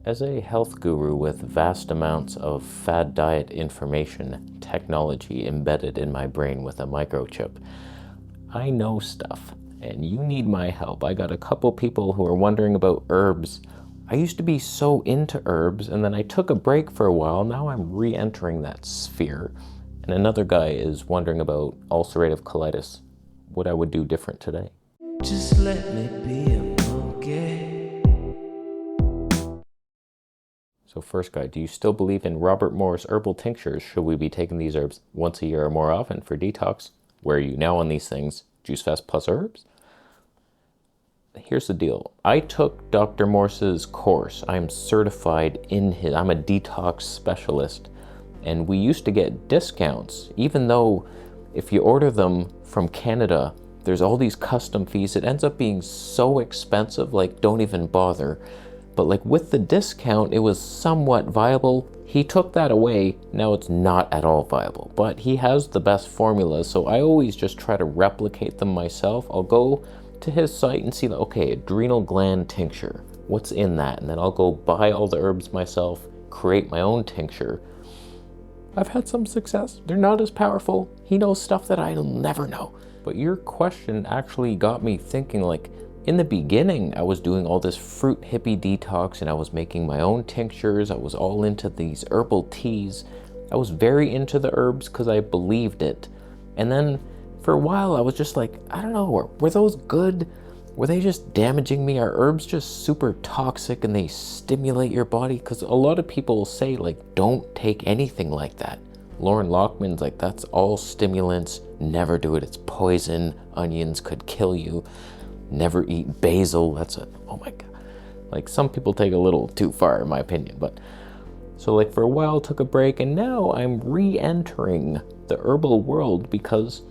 As a health guru with vast amounts of fad diet information technology embedded in my brain with a microchip, I know stuff, and you need my help. I got a couple people who are wondering about herbs. I used to be so into herbs, and then I took a break for a while. Now I'm re-entering that sphere. And another guy is wondering about ulcerative colitis, what I would do different today. Just let me be a monkey. So first guy, do you still believe in Robert Moore's herbal tinctures? Should we be taking these herbs once a year or more often for detox? Where are you now on these things? Juice Fast plus herbs? Here's the deal. I took Dr. Morse's course. I'm certified in his, I'm a detox specialist. And we used to get discounts, even though if you order them from Canada, there's all these custom fees. It ends up being so expensive, like don't even bother. But like with the discount, it was somewhat viable. He took that away. Now it's not at all viable, but he has the best formulas. So I always just try to replicate them myself. I'll go to his site and see, okay, adrenal gland tincture, what's in that? And then I'll go buy all the herbs myself, create my own tincture. I've had some success. They're not as powerful. He knows stuff that I'll never know. But your question actually got me thinking, like, in the beginning, I was doing all this fruit hippie detox and I was making my own tinctures. I was all into these herbal teas. I was very into the herbs because I believed it. And then for a while, I was just like, I don't know, were those good? Were they just damaging me? Are herbs just super toxic and they stimulate your body? Because a lot of people say, like, don't take anything like that. Lauren Lockman's like, that's all stimulants. Never do it. It's poison. Onions could kill you. Never eat basil. That's a, oh my God. Like, some people take a little too far in my opinion, but so like for a while took a break and now I'm re-entering the herbal world because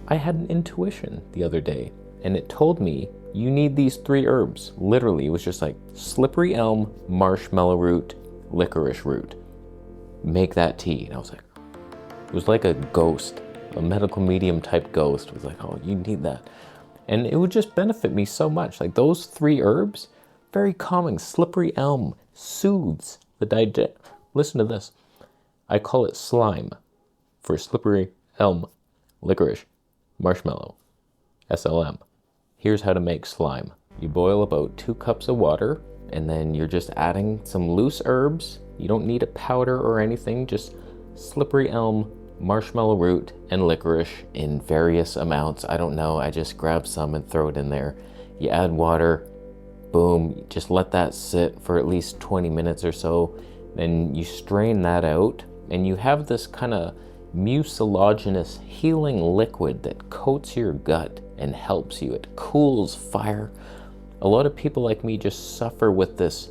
I had an intuition the other day and it told me you need these 3 herbs. Literally, it was just like slippery elm, marshmallow root, licorice root. Make that tea. And I was like, it was like a ghost, a medical medium type ghost. It was like, oh, you need that. And it would just benefit me so much. Like those 3 herbs, very calming. Slippery elm soothes the digest. Listen to this. I call it slime for slippery elm, licorice, marshmallow, SLM. Here's how to make slime. You boil about 2 cups of water and then you're just adding some loose herbs. You don't need a powder or anything, just slippery elm, marshmallow root, and licorice in various amounts. I don't know, I just grab some and throw it in there. You add water, boom, just let that sit for at least 20 minutes or so. Then you strain that out and you have this kind of mucilaginous healing liquid that coats your gut and helps you. It cools fire. A lot of people like me just suffer with this,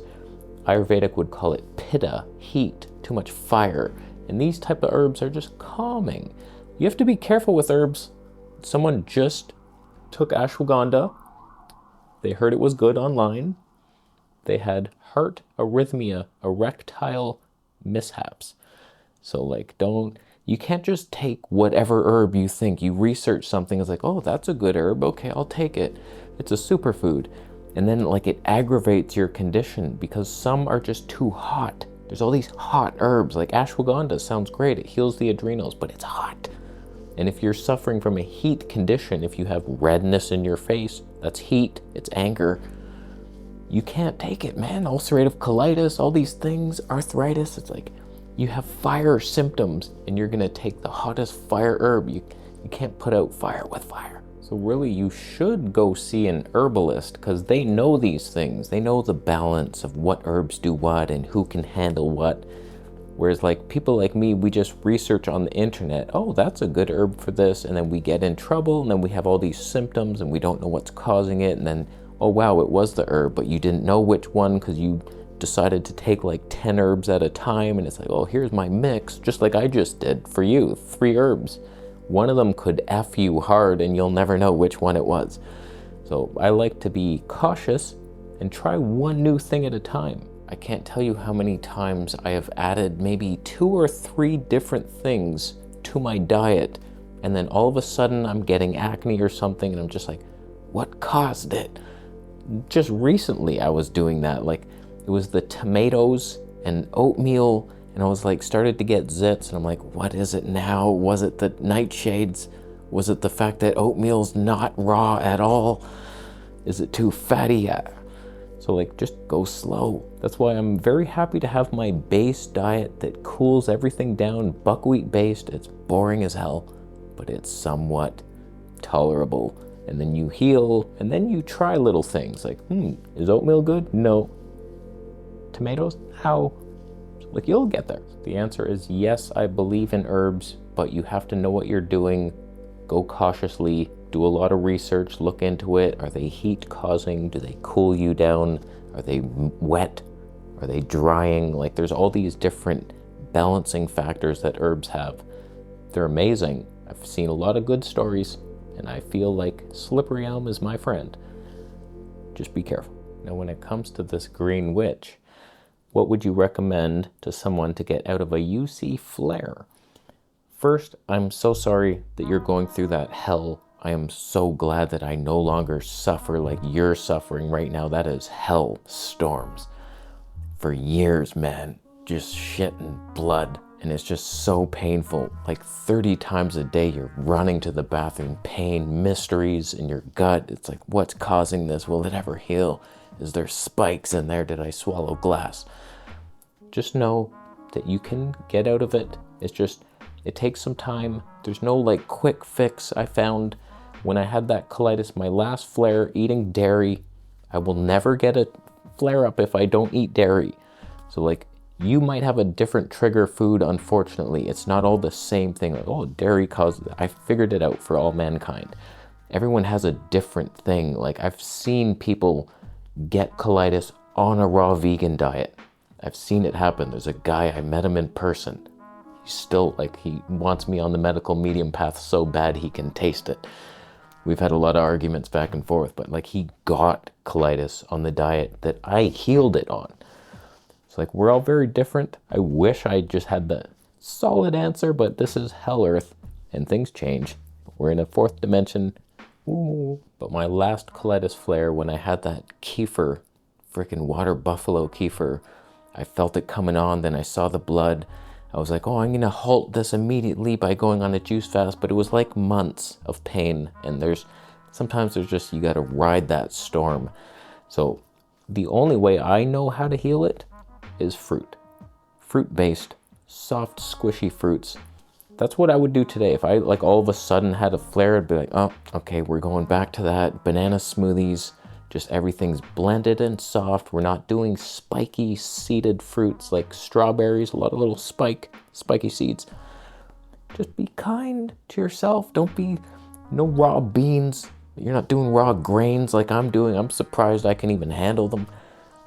Ayurvedic would call it pitta, heat, too much fire. And these type of herbs are just calming. You have to be careful with herbs. Someone just took ashwagandha. They heard it was good online. They had heart arrhythmia, erectile mishaps. So like you can't just take whatever herb you think. You research something, it's like, oh, that's a good herb. Okay, I'll take it. It's a superfood. And then like it aggravates your condition because some are just too hot. There's all these hot herbs, like ashwagandha sounds great. It heals the adrenals, but it's hot. And if you're suffering from a heat condition, if you have redness in your face, that's heat, it's anger. You can't take it, man. Ulcerative colitis, all these things, arthritis, it's like you have fire symptoms and you're gonna take the hottest fire herb. You can't put out fire with fire. So really you should go see an herbalist because they know these things. They know the balance of what herbs do what and who can handle what. Whereas like people like me, we just research on the internet, oh, that's a good herb for this. And then we get in trouble and then we have all these symptoms and we don't know what's causing it. And then, oh wow, it was the herb, but you didn't know which one because you decided to take like 10 herbs at a time. And it's like, oh, here's my mix, just like I just did for you, 3 herbs. One of them could F you hard and you'll never know which one it was. So I like to be cautious and try one new thing at a time. I can't tell you how many times I have added maybe 2 or 3 different things to my diet. And then all of a sudden I'm getting acne or something and I'm just like, what caused it? Just recently I was doing that. Like It was the tomatoes and oatmeal, and I was like, started to get zits, and I'm like, what is it now? Was it the nightshades? Was it the fact that oatmeal's not raw at all? Is it too fatty? So like, just go slow. That's why I'm very happy to have my base diet that cools everything down, buckwheat based. It's boring as hell, but it's somewhat tolerable. And then you heal, and then you try little things like, is oatmeal good? No. Tomatoes? How? Like, you'll get there. The answer is yes, I believe in herbs, but you have to know what you're doing. Go cautiously, do a lot of research, look into it. Are they heat causing? Do they cool you down? Are they wet? Are they drying? Like, there's all these different balancing factors that herbs have. They're amazing. I've seen a lot of good stories, and I feel like slippery elm is my friend. Just be careful. Now, when it comes to this green witch, what would you recommend to someone to get out of a UC flare? First, I'm so sorry that you're going through that hell. I am so glad that I no longer suffer like you're suffering right now. That is hell storms. For years, man, just shit and blood. And it's just so painful. Like 30 times a day, you're running to the bathroom, pain, mysteries in your gut. It's like, what's causing this? Will it ever heal? Is there spikes in there? Did I swallow glass? Just know that you can get out of it. It's just, it takes some time. There's no like quick fix. I found when I had that colitis, my last flare, eating dairy, I will never get a flare up if I don't eat dairy. So like, you might have a different trigger food, unfortunately. It's not all the same thing. Like, oh, dairy causes it. I figured it out for all mankind. Everyone has a different thing. Like, I've seen people get colitis on a raw vegan diet. I've seen it happen. There's a guy, I met him in person. He's still, like, he wants me on the medical medium path so bad he can taste it. We've had a lot of arguments back and forth, but like, he got colitis on the diet that I healed it on. It's like, we're all very different. I wish I just had the solid answer, but this is Hell Earth and things change. We're in a fourth dimension. Ooh. But my last colitis flare, when I had that kefir, freaking water buffalo kefir, I felt it coming on, then I saw the blood. I was like, oh, I'm gonna halt this immediately by going on a juice fast, but it was like months of pain, and sometimes there's just, you gotta ride that storm. So the only way I know how to heal it is fruit. Fruit-based, soft, squishy fruits. That's what I would do today. If I like all of a sudden had a flare, I'd be like, oh, okay, we're going back to that. Banana smoothies, just everything's blended and soft. We're not doing spiky seeded fruits like strawberries, a lot of little spiky seeds. Just be kind to yourself. Don't be, no raw beans. You're not doing raw grains like I'm doing. I'm surprised I can even handle them.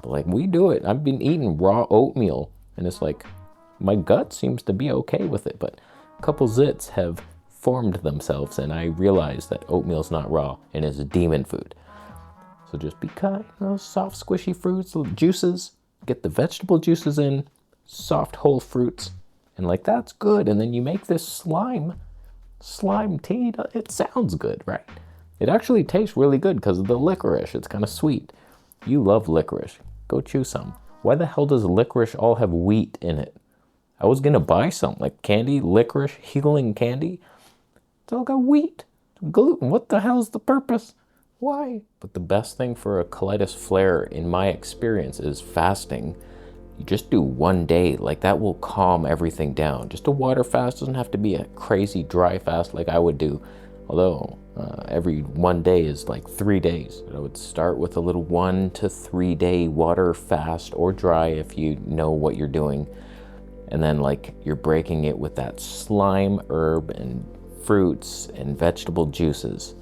But like, we do it. I've been eating raw oatmeal, and it's like, my gut seems to be okay with it, but a couple zits have formed themselves, and I realized that oatmeal's not raw and is a demon food. So just be kind, soft, squishy fruits, little juices, get the vegetable juices in, soft, whole fruits, and like, that's good. And then you make this slime tea. It sounds good, right? It actually tastes really good because of the licorice. It's kind of sweet. You love licorice. Go chew some. Why the hell does licorice all have wheat in it? I was gonna buy some, like candy, licorice, healing candy. It's all got wheat, gluten. What the hell's the purpose? Why? But the best thing for a colitis flare, in my experience, is fasting. You just do one day, like that will calm everything down. Just a water fast, doesn't have to be a crazy dry fast like I would do. Although every one day is like 3 days. I would start with a little 1 to 3 day water fast or dry if you know what you're doing. And then like, you're breaking it with that slime, herb, and fruits and vegetable juices.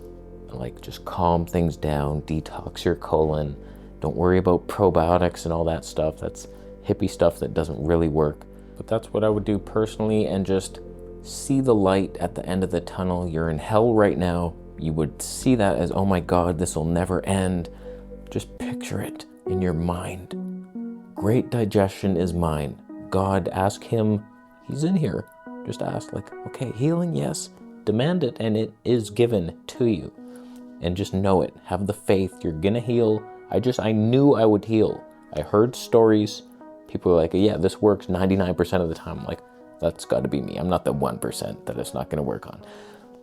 Like, just calm things down, detox your colon. Don't worry about probiotics and all that stuff. That's hippie stuff that doesn't really work. But that's what I would do personally, and just see the light at the end of the tunnel. You're in hell right now. You would see that as, oh my God, this will never end. Just picture it in your mind. Great digestion is mine. God, ask him, he's in here. Just ask, like, okay, healing, yes. Demand it, and it is given to you. And just know it. Have the faith. You're gonna heal. I knew I would heal. I heard stories. People are like, yeah, this works 99% of the time. I'm like, that's got to be me. I'm not the 1% that it's not going to work on.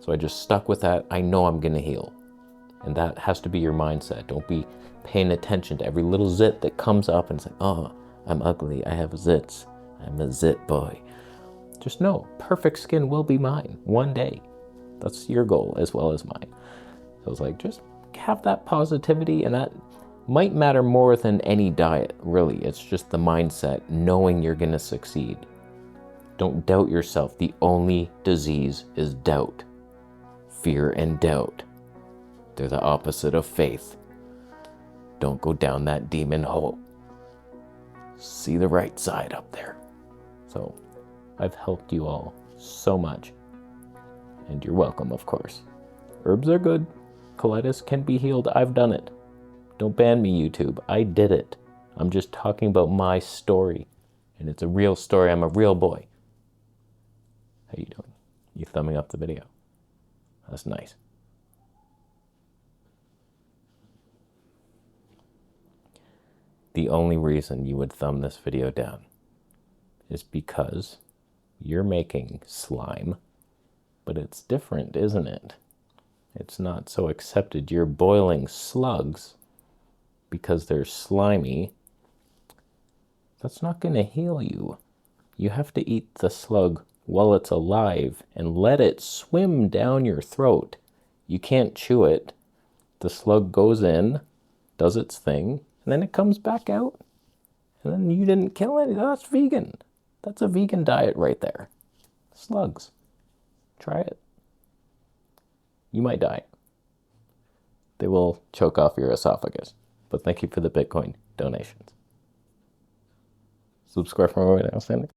So I just stuck with that. I know I'm going to heal. And that has to be your mindset. Don't be paying attention to every little zit that comes up and say, oh, I'm ugly. I have zits. I'm a zit boy. Just know, perfect skin will be mine one day. That's your goal as well as mine. So I was like, just have that positivity, and that might matter more than any diet, really. It's just the mindset, knowing you're going to succeed. Don't doubt yourself. The only disease is doubt. Fear and doubt. They're the opposite of faith. Don't go down that demon hole. See the right side up there. So I've helped you all so much. And you're welcome, of course. Herbs are good. Colitis can be healed. I've done it. Don't ban me, YouTube. I did it. I'm just talking about my story. And it's a real story. I'm a real boy. How you doing? You thumbing up the video? That's nice. The only reason you would thumb this video down is because you're making slime, but it's different, isn't it? It's not so accepted. You're boiling slugs because they're slimy. That's not going to heal you. You have to eat the slug while it's alive and let it swim down your throat. You can't chew it. The slug goes in, does its thing, and then it comes back out. And then you didn't kill it. That's vegan. That's a vegan diet right there. Slugs. Try it. You might die. They will choke off your esophagus. But thank you for the Bitcoin donations. Subscribe for more videos.